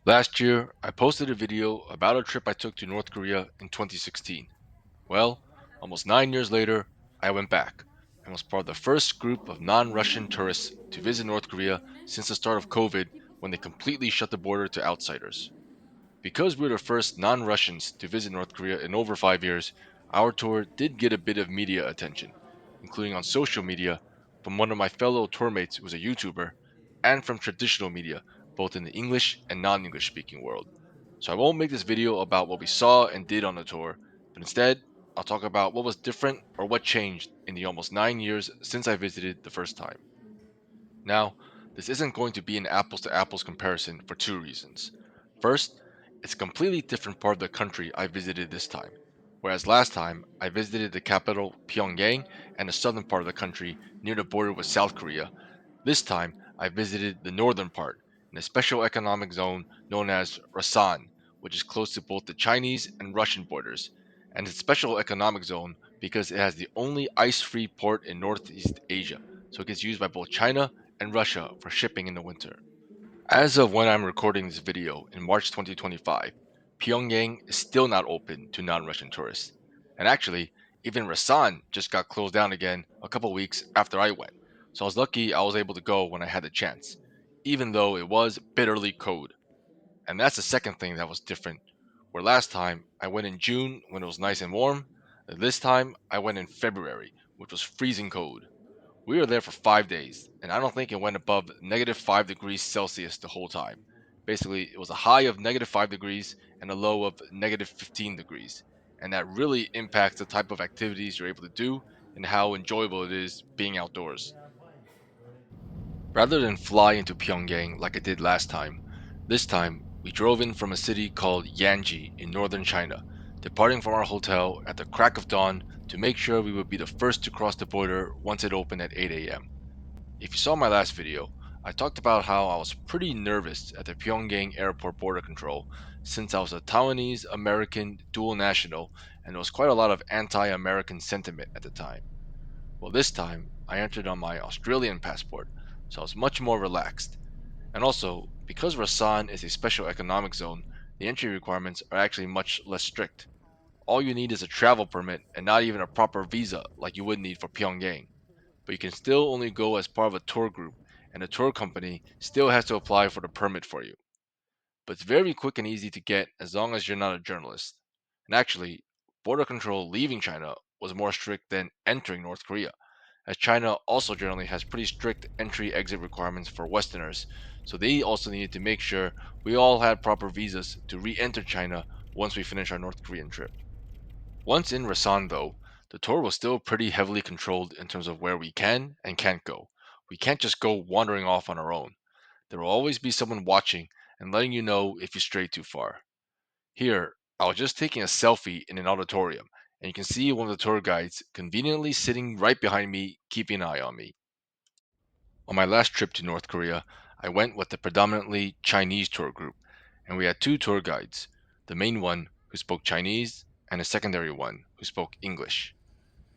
Last year, I posted a video about a trip I took to North Korea in 2016. Well, almost 9 years later, I went back and was part of the first group of non Russian tourists to visit North Korea since the start of COVID when they completely shut the border to outsiders. Because we were the first non Russians to visit North Korea in over 5 years, our tour did get a bit of media attention, including on social media from one of my fellow tour mates who was a YouTuber, and from traditional media, both in the English and non English speaking world. So I won't make this video about what we saw and did on the tour, but instead, I'll talk about what was different or what changed in the almost 9 years since I visited the first time. Now, this isn't going to be an apples to apples comparison for two reasons. First, it's a completely different part of the country I visited this time. Whereas last time, I visited the capital, Pyongyang, and the southern part of the country near the border with South Korea. This time, I visited the northern part, in a special economic zone known as Rasan, which is close to both the Chinese and Russian borders. And it's a special economic zone because it has the only ice free port in Northeast Asia, so it gets used by both China and Russia for shipping in the winter. As of when I'm recording this video in March 2025, Pyongyang is still not open to non Russian tourists. And actually, even Rasan just got closed down again a couple weeks after I went. So I was lucky I was able to go when I had the chance, even though it was bitterly cold. And that's the second thing that was different. Where last time I went in June when it was nice and warm, this time I went in February, which was freezing cold. We were there for 5 days, and I don't think it went above -5 degrees Celsius the whole time. Basically, it was a high of -5 degrees and a low of -15 degrees. And that really impacts the type of activities you're able to do and how enjoyable it is being outdoors. Rather than fly into Pyongyang like I did last time, this time we drove in from a city called Yanji in northern China, departing from our hotel at the crack of dawn to make sure we would be the first to cross the border once it opened at 8 a.m. If you saw my last video, I talked about how I was pretty nervous at the Pyongyang airport border control since I was a Taiwanese American dual national and there was quite a lot of anti American sentiment at the time. Well, this time I entered on my Australian passport, so I was much more relaxed. And also, because Rasan is a special economic zone, the entry requirements are actually much less strict. All you need is a travel permit and not even a proper visa like you would need for Pyongyang, but you can still only go as part of a tour group, and the tour company still has to apply for the permit for you. But it's very quick and easy to get as long as you're not a journalist. And actually, border control leaving China was more strict than entering North Korea, as China also generally has pretty strict entry exit requirements for Westerners, so they also needed to make sure we all had proper visas to re enter China once we finish our North Korean trip. Once in Rasan, though, the tour was still pretty heavily controlled in terms of where we can and can't go. We can't just go wandering off on our own. There will always be someone watching and letting you know if you stray too far. Here, I was just taking a selfie in an auditorium, and you can see one of the tour guides conveniently sitting right behind me, keeping an eye on me. On my last trip to North Korea, I went with the predominantly Chinese tour group, and we had two tour guides, the main one who spoke Chinese and a secondary one who spoke English.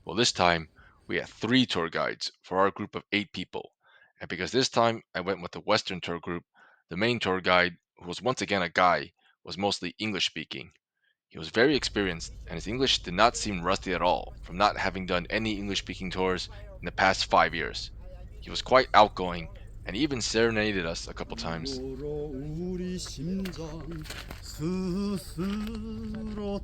Well, this time we had three tour guides for our group of 8 people. And because this time I went with the Western tour group, the main tour guide, who was once again a guy, was mostly English speaking. He was very experienced, and his English did not seem rusty at all from not having done any English speaking tours in the past 5 years. He was quite outgoing and even serenaded us a couple times. 이고로 우리 심장 스스로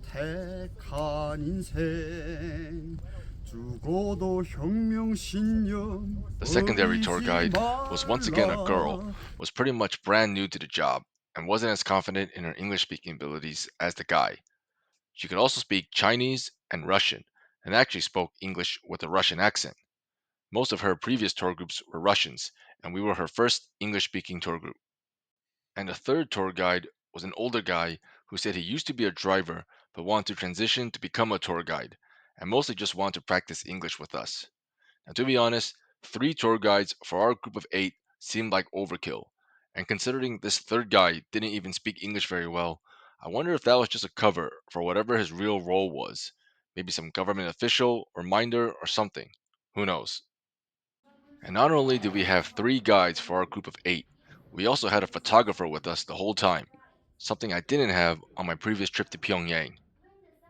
택한 인생 죽어도 혁명신념 The secondary tour 버리지 guide was once again a girl, 말라. was pretty much brand new to the job, and wasn't as confident in her English speaking abilities as the guy. She could also speak Chinese and Russian, and actually spoke English with a Russian accent. Most of her previous tour groups were Russians, and we were her first English speaking tour group. And the third tour guide was an older guy who said he used to be a driver but wanted to transition to become a tour guide, and mostly just wanted to practice English with us. Now, to be honest, three tour guides for our group of 8 seemed like overkill. And considering this third guy didn't even speak English very well, I wonder if that was just a cover for whatever his real role was. Maybe some government official or minder or something. Who knows? And not only did we have three guides for our group of 8, we also had a photographer with us the whole time. something I didn't have on my previous trip to Pyongyang.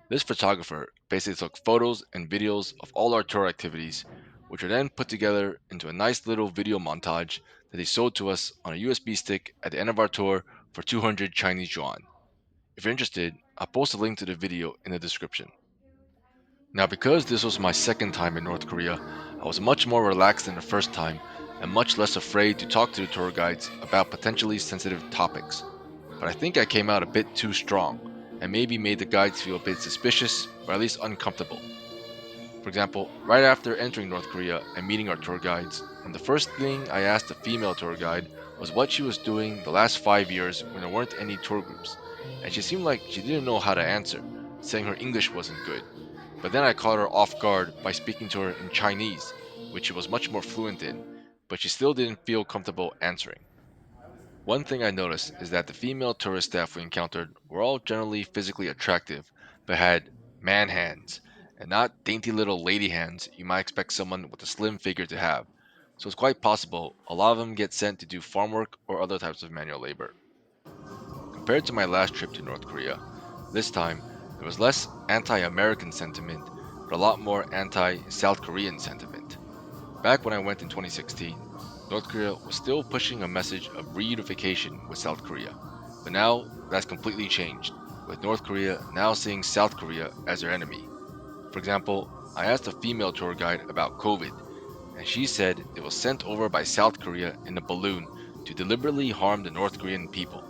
This photographer basically took photos and videos of all our tour activities, which were then put together into a nice little video montage that he sold to us on a USB stick at the end of our tour for 200 Chinese yuan. If you're interested, I'll post a link to the video in the description. Now, because this was my second time in North Korea, I was much more relaxed than the first time and much less afraid to talk to the tour guides about potentially sensitive topics. But I think I came out a bit too strong and maybe made the guides feel a bit suspicious or at least uncomfortable. For example, right after entering North Korea and meeting our tour guides, and the first thing I asked the female tour guide was what she was doing the last 5 years when there weren't any tour groups, and she seemed like she didn't know how to answer, saying her English wasn't good. But then I caught her off guard by speaking to her in Chinese, which she was much more fluent in, but she still didn't feel comfortable answering. One thing I noticed is that the female tourist staff we encountered were all generally physically attractive, but had man hands, and not dainty little lady hands you might expect someone with a slim figure to have. So it's quite possible a lot of them get sent to do farm work or other types of manual labor. Compared to my last trip to North Korea, this time there was less anti American sentiment, but a lot more anti South Korean sentiment. Back when I went in 2016, North Korea was still pushing a message of reunification with South Korea, but now that's completely changed, with North Korea now seeing South Korea as their enemy. For example, I asked a female tour guide about COVID, and she said it was sent over by South Korea in a balloon to deliberately harm the North Korean people.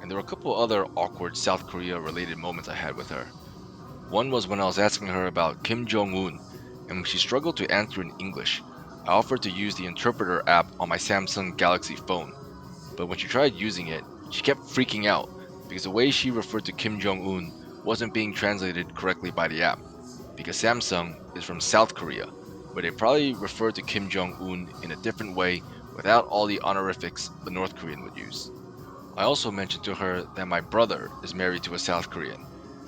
And there were a couple other awkward South Korea related moments I had with her. One was when I was asking her about Kim Jong un, and when she struggled to answer in English, I offered to use the interpreter app on my Samsung Galaxy phone. But when she tried using it, she kept freaking out because the way she referred to Kim Jong un wasn't being translated correctly by the app. Because Samsung is from South Korea, where they probably refer to Kim Jong un in a different way without all the honorifics the North Korean would use. I also mentioned to her that my brother is married to a South Korean,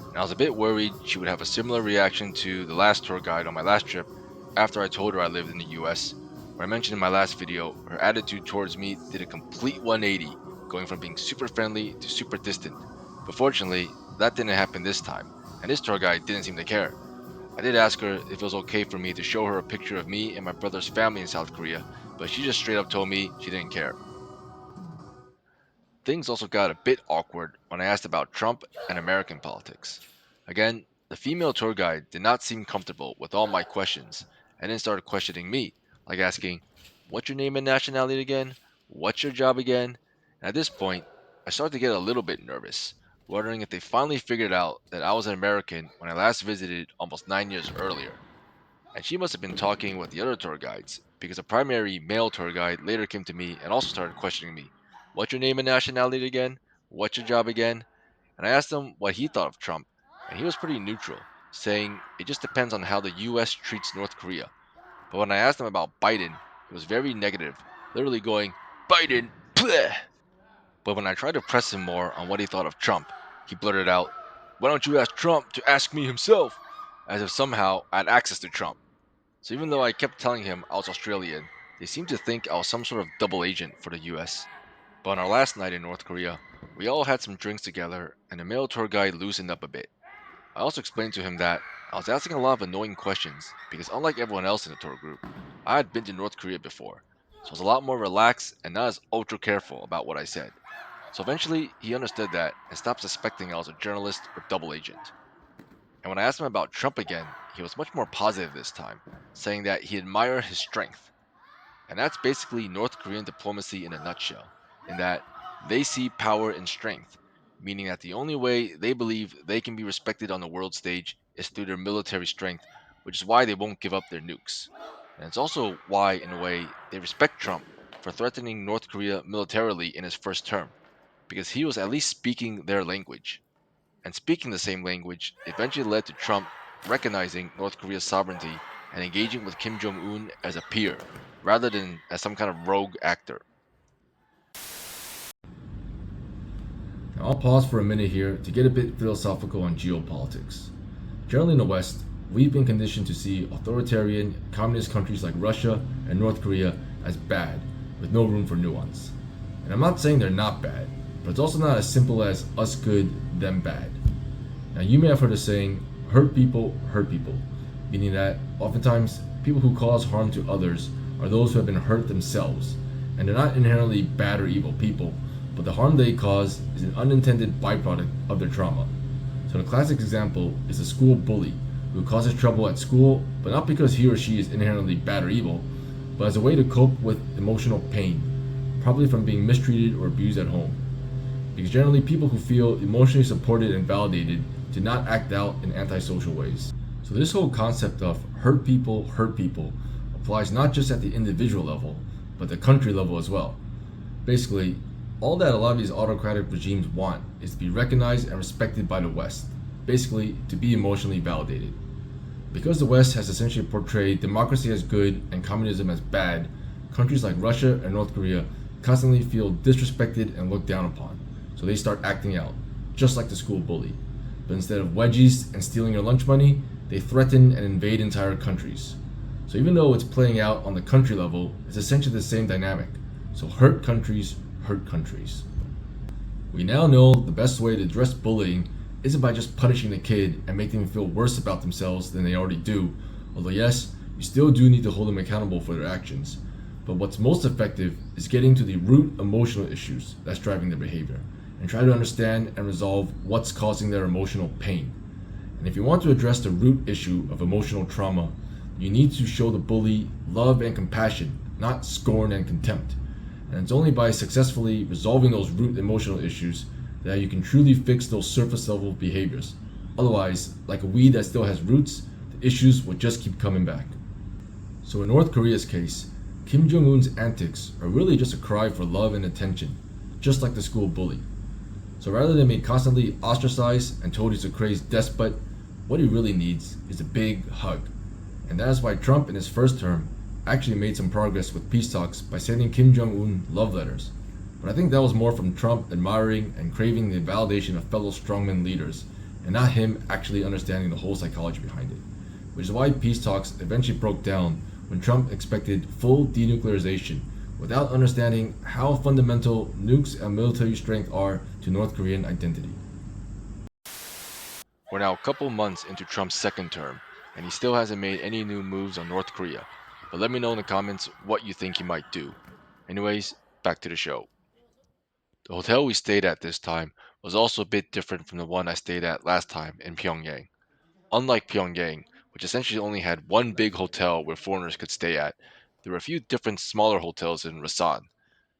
and I was a bit worried she would have a similar reaction to the last tour guide on my last trip after I told her I lived in the US. Where I mentioned in my last video, her attitude towards me did a complete 180, going from being super friendly to super distant. But fortunately, that didn't happen this time, and this tour guide didn't seem to care. I did ask her if it was okay for me to show her a picture of me and my brother's family in South Korea, but she just straight up told me she didn't care. Things also got a bit awkward when I asked about Trump and American politics. Again, the female tour guide did not seem comfortable with all my questions and then started questioning me, like asking, "What's your name and nationality again? What's your job again?" And at this point, I started to get a little bit nervous, wondering if they finally figured out that I was an American when I last visited almost 9 years earlier. And she must have been talking with the other tour guides, because a primary male tour guide later came to me and also started questioning me. "What's your name and nationality again? What's your job again?" And I asked him what he thought of Trump, and he was pretty neutral, saying it just depends on how the US treats North Korea. But when I asked him about Biden, he was very negative, literally going, "Biden, bleh." But when I tried to press him more on what he thought of Trump, he blurted out, "Why don't you ask Trump to ask me himself?" As if somehow I had access to Trump. So even though I kept telling him I was Australian, they seemed to think I was some sort of double agent for the US. But on our last night in North Korea, we all had some drinks together and the male tour guide loosened up a bit. I also explained to him that I was asking a lot of annoying questions because unlike everyone else in the tour group, I had been to North Korea before, so I was a lot more relaxed and not as ultra careful about what I said. So eventually he understood that and stopped suspecting I was a journalist or double agent. And when I asked him about Trump again, he was much more positive this time, saying that he admired his strength. And that's basically North Korean diplomacy in a nutshell, in that they see power in strength, meaning that the only way they believe they can be respected on the world stage is through their military strength, which is why they won't give up their nukes. And it's also why, in a way, they respect Trump for threatening North Korea militarily in his first term, because he was at least speaking their language. And speaking the same language eventually led to Trump recognizing North Korea's sovereignty and engaging with Kim Jong un as a peer, rather than as some kind of rogue actor. Now I'll pause for a minute here to get a bit philosophical on geopolitics. Generally in the West, we've been conditioned to see authoritarian, communist countries like Russia and North Korea as bad, with no room for nuance. And I'm not saying they're not bad, but it's also not as simple as us good, them bad. Now, you may have heard the saying, hurt people, meaning that oftentimes people who cause harm to others are those who have been hurt themselves, and they're not inherently bad or evil people, but the harm they cause is an unintended byproduct of their trauma. So, the classic example is the school bully who causes trouble at school, but not because he or she is inherently bad or evil, but as a way to cope with emotional pain, probably from being mistreated or abused at home. Because generally, people who feel emotionally supported and validated do not act out in antisocial ways. So, this whole concept of hurt people applies not just at the individual level, but the country level as well. Basically, all that a lot of these autocratic regimes want is to be recognized and respected by the West, basically, to be emotionally validated. Because the West has essentially portrayed democracy as good and communism as bad, countries like Russia and North Korea constantly feel disrespected and looked down upon, so they start acting out, just like the school bully. But instead of wedgies and stealing your lunch money, they threaten and invade entire countries. So even though it's playing out on the country level, it's essentially the same dynamic. So hurt countries hurt countries. We now know the best way to address bullying isn't by just punishing the kid and making them feel worse about themselves than they already do, although yes, you still do need to hold them accountable for their actions. But what's most effective is getting to the root emotional issues that's driving their behavior and try to understand and resolve what's causing their emotional pain. And if you want to address the root issue of emotional trauma, you need to show the bully love and compassion, not scorn and contempt. And it's only by successfully resolving those root emotional issues that you can truly fix those surface level behaviors. Otherwise, like a weed that still has roots, the issues will just keep coming back. So in North Korea's case, Kim Jong-un's antics are really just a cry for love and attention, just like the school bully. So rather than being constantly ostracized and told he's a crazed despot, what he really needs is a big hug. And that is why Trump in his first term actually made some progress with peace talks by sending Kim Jong-un love letters. But I think that was more from Trump admiring and craving the validation of fellow strongman leaders, and not him actually understanding the whole psychology behind it. Which is why peace talks eventually broke down when Trump expected full denuclearization without understanding how fundamental nukes and military strength are to North Korean identity. We're now a couple months into Trump's second term, and he still hasn't made any new moves on North Korea. But let me know in the comments what you think he might do. Anyways, back to the show. The hotel we stayed at this time was also a bit different from the one I stayed at last time in Pyongyang. Unlike Pyongyang, which essentially only had one big hotel where foreigners could stay at, there were a few different smaller hotels in Rasan.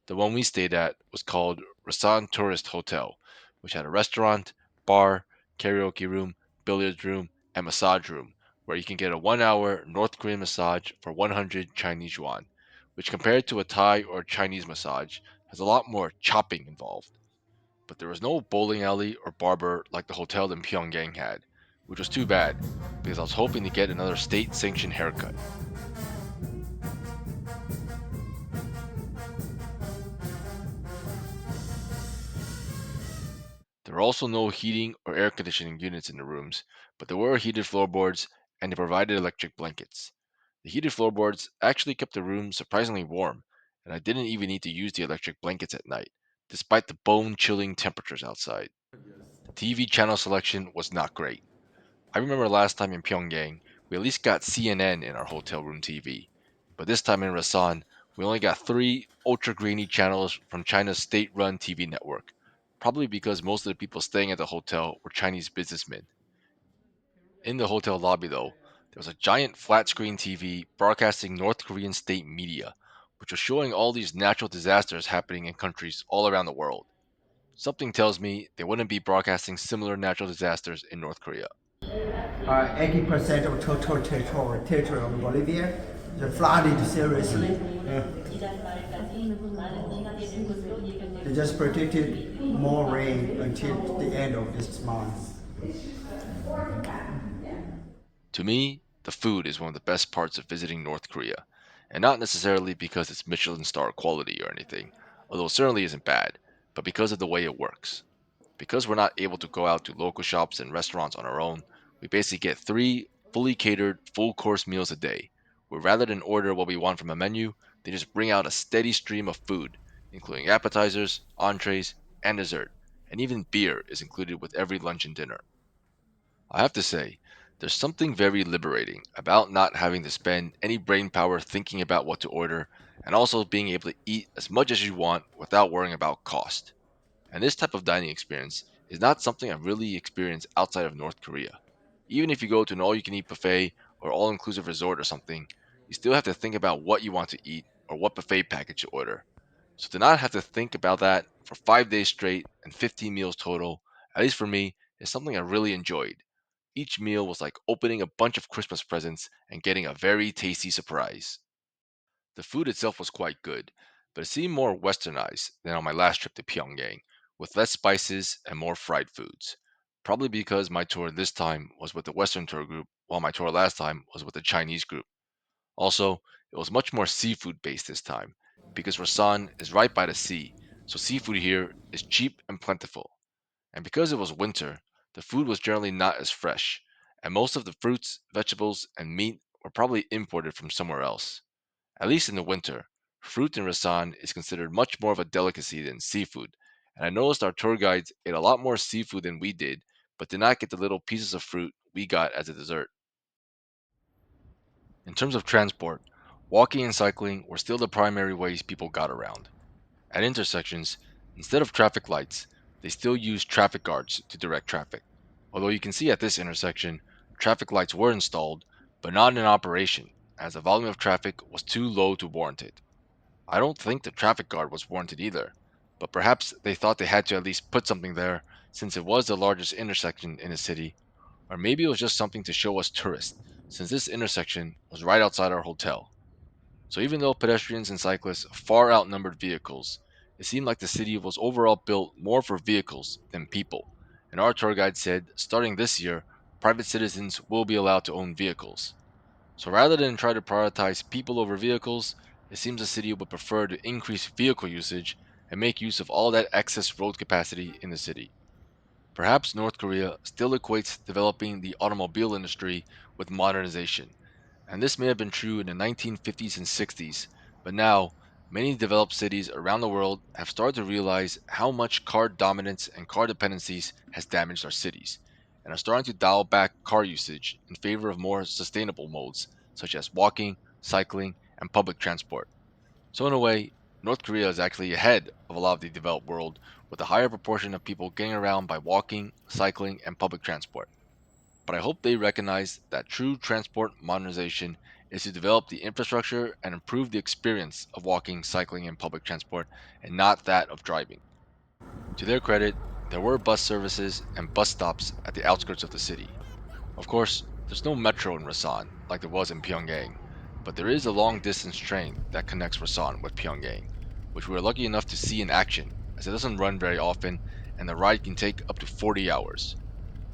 The one we stayed at was called Rasan Tourist Hotel, which had a restaurant, bar, karaoke room, billiards room, and massage room, where you can get a 1 hour North Korean massage for 100 Chinese yuan, which compared to a Thai or Chinese massage has a lot more chopping involved. But there was no bowling alley or barber like the hotel in Pyongyang had, which was too bad because I was hoping to get another state sanctioned haircut. There were also no heating or air conditioning units in the rooms, but there were heated floorboards and they provided electric blankets. The heated floorboards actually kept the room surprisingly warm, and I didn't even need to use the electric blankets at night, despite the bone chilling temperatures outside. The TV channel selection was not great. I remember last time in Pyongyang, we at least got CNN in our hotel room TV, but this time in Rasan, we only got three ultra grainy channels from China's state run TV network, probably because most of the people staying at the hotel were Chinese businessmen. In the hotel lobby, though, there was a giant flat screen TV broadcasting North Korean state media, which was showing all these natural disasters happening in countries all around the world. Something tells me they wouldn't be broadcasting similar natural disasters in North Korea. 80% of total territory of Bolivia is flooded seriously. They just predicted more rain until the end of this month. To me, the food is one of the best parts of visiting North Korea, and not necessarily because it's Michelin star quality or anything, although it certainly isn't bad, but because of the way it works. Because we're not able to go out to local shops and restaurants on our own, we basically get three fully catered full course meals a day, where rather than order what we want from a menu, they just bring out a steady stream of food, including appetizers, entrees, and dessert, and even beer is included with every lunch and dinner. I have to say, there's something very liberating about not having to spend any brain power thinking about what to order and also being able to eat as much as you want without worrying about cost. And this type of dining experience is not something I've really experienced outside of North Korea. Even if you go to an all you can eat buffet or all inclusive resort or something, you still have to think about what you want to eat or what buffet package to order. So to not have to think about that for 5 days straight and 15 meals total, at least for me, is something I really enjoyed. Each meal was like opening a bunch of Christmas presents and getting a very tasty surprise. The food itself was quite good, but it seemed more westernized than on my last trip to Pyongyang, with less spices and more fried foods. Probably because my tour this time was with the Western tour group, while my tour last time was with the Chinese group. Also, it was much more seafood based this time, because Rasan is right by the sea, so seafood here is cheap and plentiful. And because it was winter, the food was generally not as fresh, and most of the fruits, vegetables, and meat were probably imported from somewhere else. At least in the winter, fruit in Rasan is considered much more of a delicacy than seafood, and I noticed our tour guides ate a lot more seafood than we did, but did not get the little pieces of fruit we got as a dessert. In terms of transport, walking and cycling were still the primary ways people got around. At intersections, instead of traffic lights, they still used traffic guards to direct traffic. Although you can see at this intersection, traffic lights were installed, but not in operation, as the volume of traffic was too low to warrant it. I don't think the traffic guard was warranted either, but perhaps they thought they had to at least put something there since it was the largest intersection in the city, or maybe it was just something to show us tourists, since this intersection was right outside our hotel. So even though pedestrians and cyclists far outnumbered vehicles, it seemed like the city was overall built more for vehicles than people. And our tour guide said starting this year, private citizens will be allowed to own vehicles. So rather than try to prioritize people over vehicles, it seems the city would prefer to increase vehicle usage and make use of all that excess road capacity in the city. Perhaps North Korea still equates developing the automobile industry with modernization, and this may have been true in the 1950s and 60s, but now many developed cities around the world have started to realize how much car dominance and car dependencies has damaged our cities, and are starting to dial back car usage in favor of more sustainable modes such as walking, cycling, and public transport. So, in a way, North Korea is actually ahead of a lot of the developed world with a higher proportion of people getting around by walking, cycling, and public transport. But I hope they recognize that true transport modernization is to develop the infrastructure and improve the experience of walking, cycling, and public transport, and not that of driving. To their credit, there were bus services and bus stops at the outskirts of the city. Of course, there's no metro in Rasan like there was in Pyongyang, but there is a long distance train that connects Rasan with Pyongyang, which we were lucky enough to see in action, as it doesn't run very often and the ride can take up to 40 hours.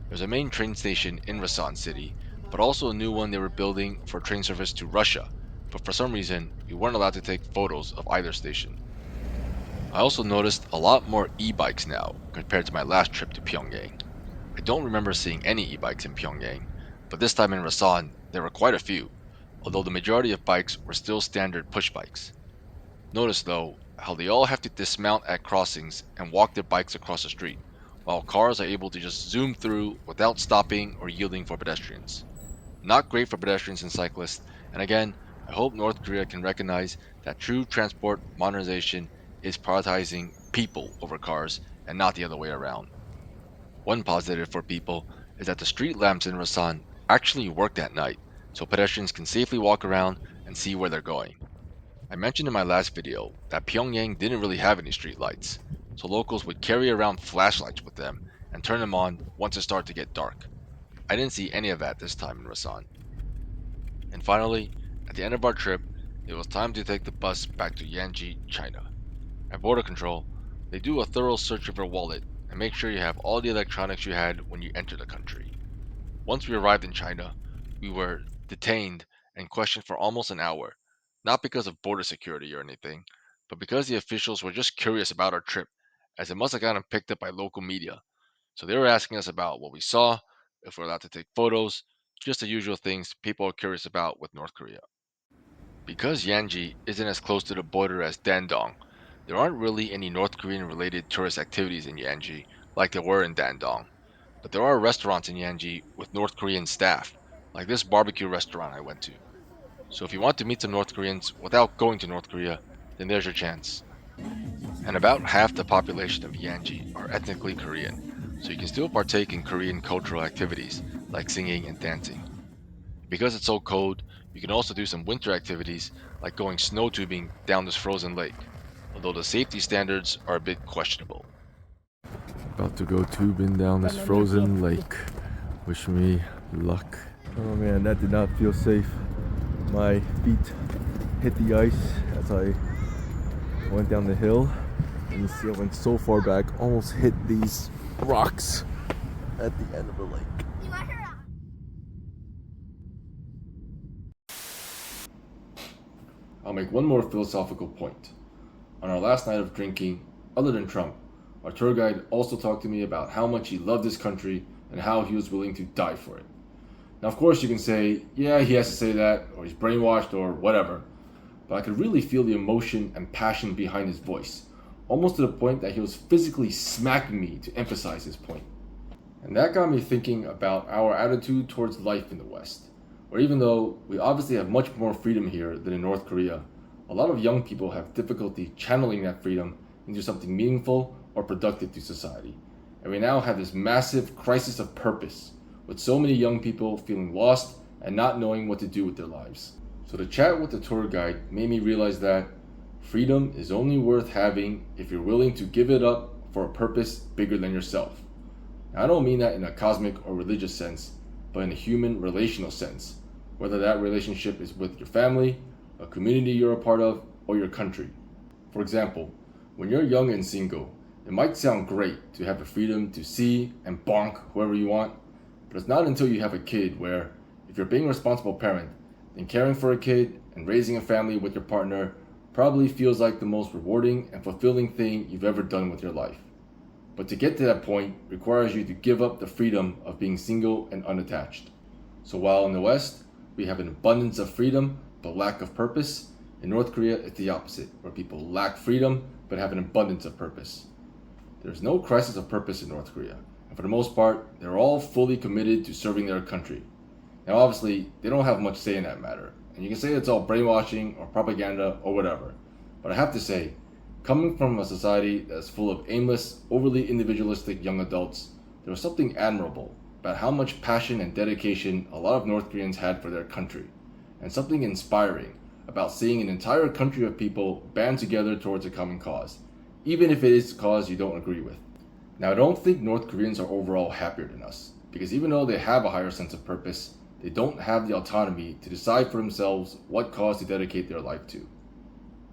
There's a main train station in Rasan City, but also a new one they were building for train service to Russia, but for some reason, we weren't allowed to take photos of either station. I also noticed a lot more e-bikes now compared to my last trip to Pyongyang. I don't remember seeing any e-bikes in Pyongyang, but this time in Rasan, there were quite a few, although the majority of bikes were still standard push bikes. Notice though how they all have to dismount at crossings and walk their bikes across the street, while cars are able to just zoom through without stopping or yielding for pedestrians. Not great for pedestrians and cyclists, and again, I hope North Korea can recognize that true transport modernization is prioritizing people over cars and not the other way around. One positive for people is that the street lamps in Rasan actually worked at night, so pedestrians can safely walk around and see where they're going. I mentioned in my last video that Pyongyang didn't really have any street lights, so locals would carry around flashlights with them and turn them on once it started to get dark. I didn't see any of that this time in Rasan. And finally, at the end of our trip, it was time to take the bus back to Yanji, China. At border control, they do a thorough search of your wallet and make sure you have all the electronics you had when you enter the country. Once we arrived in China, we were detained and questioned for almost an hour, not because of border security or anything, but because the officials were just curious about our trip, as it must have gotten picked up by local media. So they were asking us about what we saw, if we're allowed to take photos, just the usual things people are curious about with North Korea. Because Yanji isn't as close to the border as Dandong, There aren't really any North Korean related tourist activities in Yanji like there were in Dandong, but there are restaurants in Yanji with North Korean staff, like this barbecue restaurant I went to. So if you want to meet some North Koreans without going to North Korea, then there's your chance. And about half the population of Yanji are ethnically Korean, so you can still partake in Korean cultural activities like singing and dancing. Because it's so cold, you can also do some winter activities like going snow tubing down this frozen lake, although the safety standards are a bit questionable. About to go tubing down this frozen lake. Wish me luck. Oh man, that did not feel safe. My feet hit the ice as I went down the hill. And you see I went so far back, almost hit these rocks at the end of the lake. I'll make one more philosophical point. On our last night of drinking, other than Trump, our tour guide also talked to me about how much he loved his country and how he was willing to die for it. Now, of course, you can say, yeah, he has to say that, or he's brainwashed, or whatever. But I could really feel the emotion and passion behind his voice, almost to the point that he was physically smacking me to emphasize his point. And that got me thinking about our attitude towards life in the West, where even though we obviously have much more freedom here than in North Korea, a lot of young people have difficulty channeling that freedom into something meaningful or productive to society. And we now have this massive crisis of purpose, with so many young people feeling lost and not knowing what to do with their lives. So the chat with the tour guide made me realize that freedom is only worth having if you're willing to give it up for a purpose bigger than yourself. Now, I don't mean that in a cosmic or religious sense, but in a human relational sense, whether that relationship is with your family, a community you're a part of, or your country. For example, when you're young and single, it might sound great to have the freedom to see and bonk whoever you want, but it's not until you have a kid where, if you're being a responsible parent, then caring for a kid and raising a family with your partner probably feels like the most rewarding and fulfilling thing you've ever done with your life. But to get to that point requires you to give up the freedom of being single and unattached. So while in the West, we have an abundance of freedom but lack of purpose, in North Korea it's the opposite, where people lack freedom but have an abundance of purpose. There's no crisis of purpose in North Korea, and for the most part, they're all fully committed to serving their country. Now obviously, they don't have much say in that matter, and you can say it's all brainwashing or propaganda or whatever, but I have to say, coming from a society that's full of aimless, overly individualistic young adults, there was something admirable about how much passion and dedication a lot of North Koreans had for their country, and something inspiring about seeing an entire country of people band together towards a common cause, even if it is a cause you don't agree with. Now, I don't think North Koreans are overall happier than us, because even though they have a higher sense of purpose, they don't have the autonomy to decide for themselves what cause to dedicate their life to.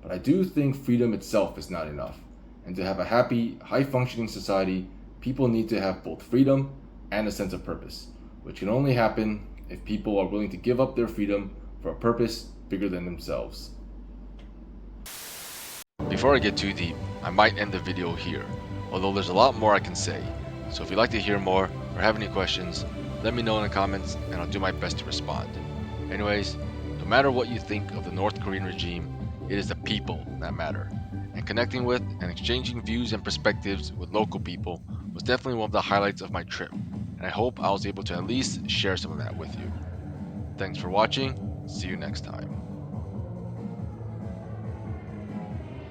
But I do think freedom itself is not enough, and to have a happy, high-functioning society, people need to have both freedom and a sense of purpose, which can only happen if people are willing to give up their freedom for a purpose bigger than themselves. Before I get too deep, I might end the video here, although there's a lot more I can say. So if you'd like to hear more or have any questions, let me know in the comments and I'll do my best to respond. Anyways, no matter what you think of the North Korean regime, it is the people that matter. And connecting with and exchanging views and perspectives with local people was definitely one of the highlights of my trip, and I hope I was able to at least share some of that with you. Thanks for watching, see you next time.